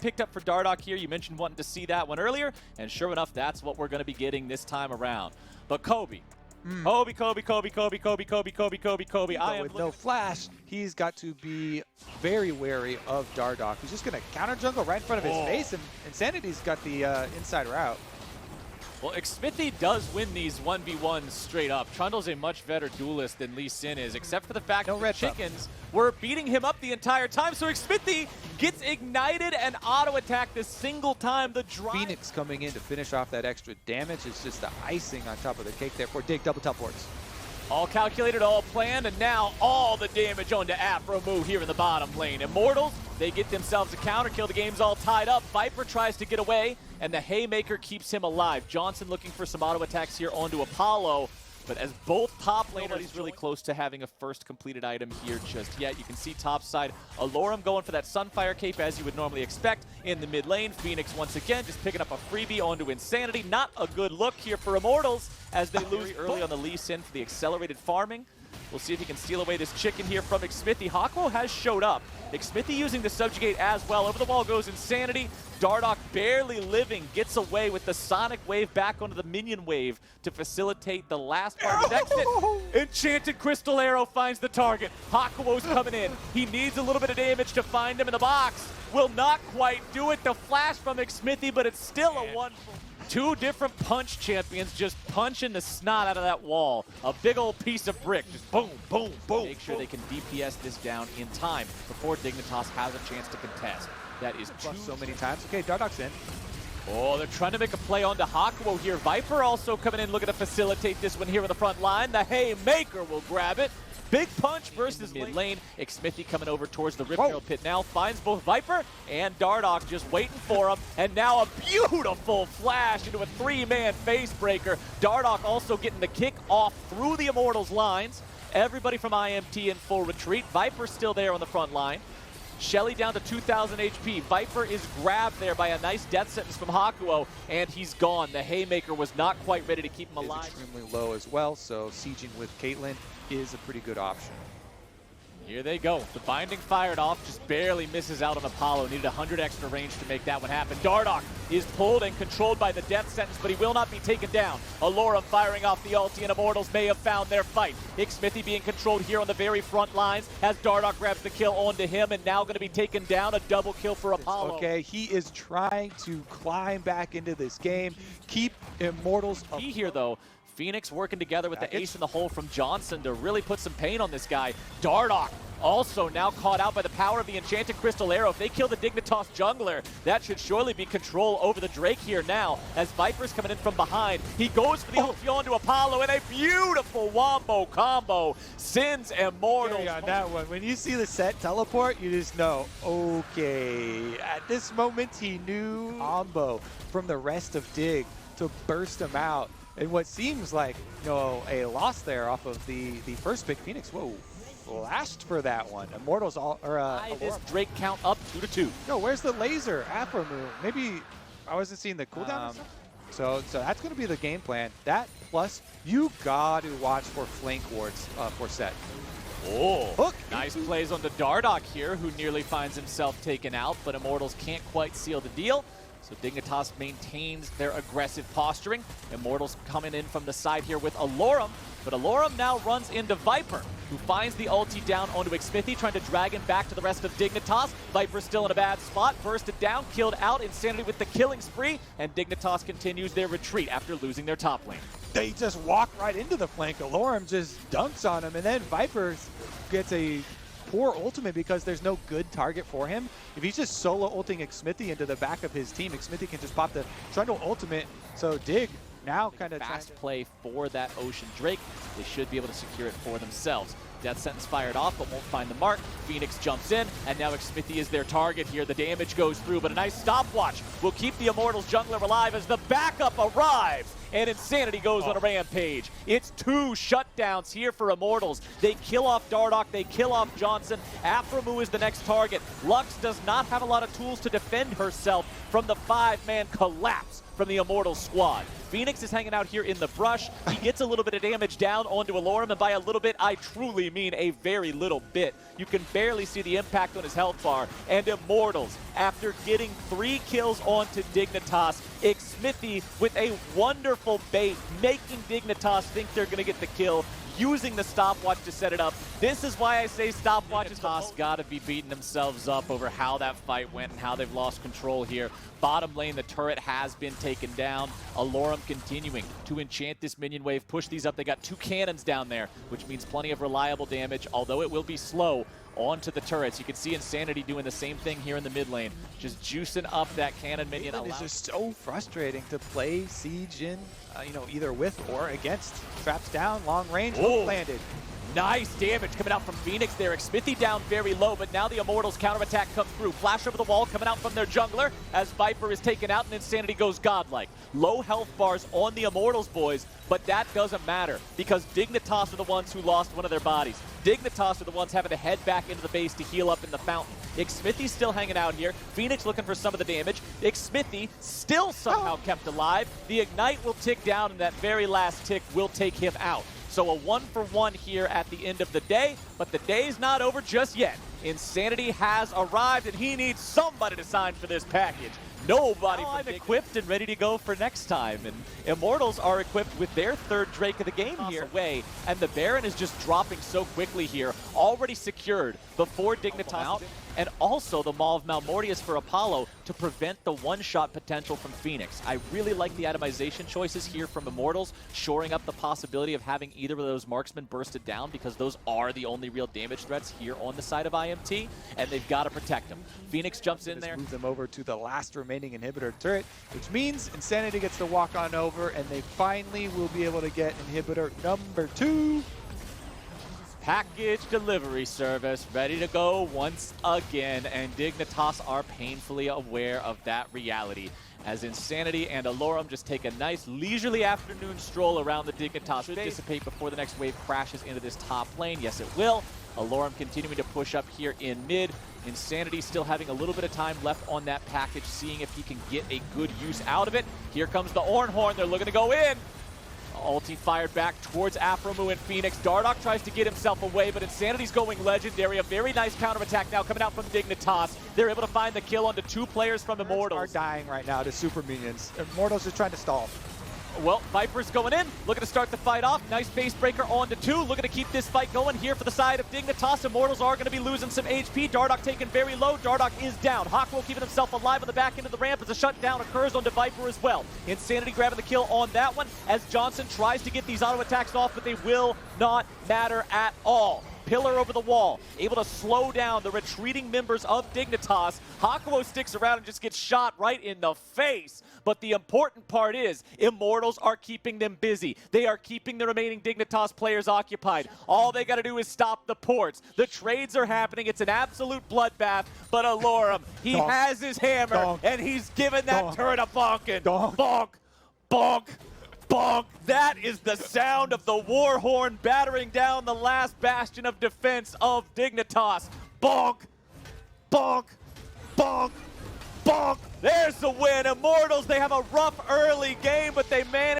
Picked up for Dardoch here. You mentioned wanting to see that one earlier, and sure enough, that's what we're going to be getting this time around. But Kobe. Kobe. With no flash, he's got to be very wary of Dardoch. He's just going to counter jungle right in front of his face, and Insanity's got the inside route. Well, Xmithie does win these 1v1s straight up. Trundle's a much better duelist than Lee Sin is, except for the fact that the chickens were beating him up the entire time. So Xmithie gets ignited and auto-attacked this single time. The drive. Phoenix coming in to finish off that extra damage is just the icing on top of the cake there for Dig. Double teleports. All calculated, all planned, and now all the damage onto Afromu here in the bottom lane. Immortals, they get themselves a counter kill. The game's all tied up. Viper tries to get away, and the Haymaker keeps him alive. Johnson looking for some auto attacks here onto Apollo. But as both top laners, he's really close to having a first completed item here just yet. You can see top side, Alorum going for that Sunfire Cape as you would normally expect in the mid lane. Phoenix once again just picking up a freebie onto Insanity. Not a good look here for Immortals as they lose early on the Lee Sin for the accelerated farming. We'll see if he can steal away this chicken here from Xmithie. Hawkwo has showed up. Xmithie using the Subjugate as well. Over the wall goes Insanity. Dardoch barely living gets away with the Sonic Wave back onto the Minion Wave to facilitate the last part of his exit. Enchanted Crystal Arrow finds the target. Hawkwo's coming in. He needs a little bit of damage to find him in the box. Will not quite do it. The flash from Xmithie, but it's still a one. Two different punch champions just punching the snot out of that wall. A big old piece of brick, just boom, boom, boom. Make sure they can DPS this down in time before Dignitas has a chance to contest. That is So many times. Okay, Dardoch's in. Oh, they're trying to make a play onto Hawkwo here. Viper also coming in looking to facilitate this one here in the front line. The Haymaker will grab it. Big punch versus mid lane. Xmithie coming over towards the Rip Barrel pit now. Finds both Viper and Dardoch just waiting for him. And now a beautiful flash into a three-man face breaker. Dardoch also getting the kick off through the Immortals lines. Everybody from IMT in full retreat. Viper still there on the front line. Shelly down to 2,000 HP. Viper is grabbed there by a nice death sentence from Hawkwo, and he's gone. The Haymaker was not quite ready to keep him alive. Extremely low as well, so sieging with Caitlyn is a pretty good option. Here they go. The binding fired off, just barely misses out on Apollo. Needed 100 extra range to make that one happen. Dardoch is pulled and controlled by the death sentence, but he will not be taken down. Alorum firing off the ulti, and Immortals may have found their fight. Xmithie being controlled here on the very front lines as Dardoch grabs the kill onto him, and now going to be taken down. A double kill for Apollo. Okay, he is trying to climb back into this game, keep Immortals up. Key here, though. Phoenix working together with the ace in the hole from Johnson to really put some pain on this guy. Dardoch also now caught out by the power of the Enchanted Crystal Arrow. If they kill the Dignitas jungler, that should surely be control over the Drake here now as Viper's coming in from behind. He goes for the ulti onto Apollo and a beautiful wombo combo sends Immortals. On that one, when you see the set teleport, you just know, okay, at this moment he knew combo from the rest of Dig to burst him out. And what seems like, you know, a loss there off of the first pick. Phoenix, whoa, flashed for that one. Immortals all, this Drake count up 2-2. No, where's the laser? Afromu. Maybe I wasn't seeing the cooldown. So that's going to be the game plan. That plus you got to watch for flank wards for set. Oh, hook. Nice plays on the Dardoch here, who nearly finds himself taken out, but Immortals can't quite seal the deal. So Dignitas maintains their aggressive posturing. Immortals coming in from the side here with Alorum, but Alorum now runs into Viper, who finds the ulti down onto Xmithie, trying to drag him back to the rest of Dignitas. Viper's still in a bad spot, bursted down, killed out. Insanity with the killing spree, and Dignitas continues their retreat after losing their top lane. They just walk right into the flank. Alorum just dunks on him, and then Viper gets a poor ultimate because there's no good target for him. If he's just solo ulting Xmithie into the back of his team, Xmithie can just pop the Trundle ultimate. So Dig now kind of fast play for that Ocean Drake. They should be able to secure it for themselves. Death sentence fired off, but won't find the mark. Phoenix jumps in, and now Xmithie is their target here. The damage goes through, but a nice stopwatch will keep the Immortals jungler alive as the backup arrives. and Insanity goes on a rampage. It's 2 shutdowns here for Immortals. They kill off Dardoch, they kill off Johnson. Aframu is the next target. Lux does not have a lot of tools to defend herself from the 5-man collapse from the Immortals squad. Phoenix is hanging out here in the brush. He gets a little bit of damage down onto Alorum, and by a little bit, I truly mean a very little bit. You can barely see the impact on his health bar. And Immortals, after getting 3 kills onto Dignitas, Xmithy with a wonderful bait, making Dignitas think they're going to get the kill, using the stopwatch to set it up. This is why I say stopwatch is got to be beating themselves up over how that fight went and how they've lost control here. Bottom lane, the turret has been taken down. Alorum continuing to enchant this minion wave, push these up. They got 2 cannons down there, which means plenty of reliable damage, although it will be slow onto the turrets. You can see Insanity doing the same thing here in the mid lane, just juicing up that cannon minion. It's just so frustrating to play Siege in, either with or against. Traps down, long range, hook landed. Nice damage coming out from Phoenix there. Xmithy down very low, but now the Immortals counterattack comes through. Flash over the wall coming out from their jungler as Viper is taken out and Insanity goes godlike. Low health bars on the Immortals, boys, but that doesn't matter because Dignitas are the ones who lost one of their bodies. Dignitas are the ones having to head back into the base to heal up in the fountain. Xmithy's still hanging out here. Phoenix looking for some of the damage. Xmithy still somehow kept alive. The Ignite will tick down, and that very last tick will take him out. So a 1-for-1 here at the end of the day, but the day's not over just yet. Insanity has arrived, and he needs somebody to sign for this package. Nobody. I'm equipped and ready to go for next time. And Immortals are equipped with their 3rd Drake of the game here. Away, and the Baron is just dropping so quickly here. Already secured before Dignitas out. And also the Maw of Malmortius for Apollo to prevent the one-shot potential from Phoenix. I really like the itemization choices here from Immortals, shoring up the possibility of having either of those marksmen bursted down because those are the only real damage threats here on the side of IMT, and they've got to protect them. Phoenix jumps in there. Move them over to the last remaining inhibitor turret, which means Insanity gets to walk on over, and they finally will be able to get inhibitor number 2. Package delivery service ready to go once again, and Dignitas are painfully aware of that reality as Insanity and Alorum just take a nice leisurely afternoon stroll around the Dignitas. Should dissipate before the next wave crashes into this top lane. Yes, it will. Alorum continuing to push up here in mid. Insanity still having a little bit of time left on that package, seeing if he can get a good use out of it. Here comes the Ornhorn. They're looking to go in. Ulti fired back towards Aframu and Phoenix. Dardoch tries to get himself away, but Insanity's going legendary. A very nice counterattack now coming out from Dignitas. They're able to find the kill onto 2 players from Immortals. Are dying right now to super minions. Immortals is trying to stall. Well, Viper's going in, looking to start the fight off. Nice base breaker on to 2, looking to keep this fight going here for the side of Dignitas. Immortals are going to be losing some HP. Dardoch taken very low. Dardoch is down. Hawkwo keeping himself alive on the back end of the ramp as a shutdown occurs onto Viper as well. Insanity grabbing the kill on that one as Johnson tries to get these auto attacks off, but they will not matter at all. Pillar over the wall, able to slow down the retreating members of Dignitas. Hawkwo sticks around and just gets shot right in the face. But the important part is Immortals are keeping them busy. They are keeping the remaining Dignitas players occupied. All they got to do is stop the ports. The trades are happening. It's an absolute bloodbath. But Alorum, he has his hammer, and he's giving that turret a bonkin'. Bonk, bonk. Bonk! That is the sound of the war horn battering down the last bastion of defense of Dignitas. Bonk! Bonk! Bonk! Bonk! There's the win. Immortals, they have a rough early game, but they manage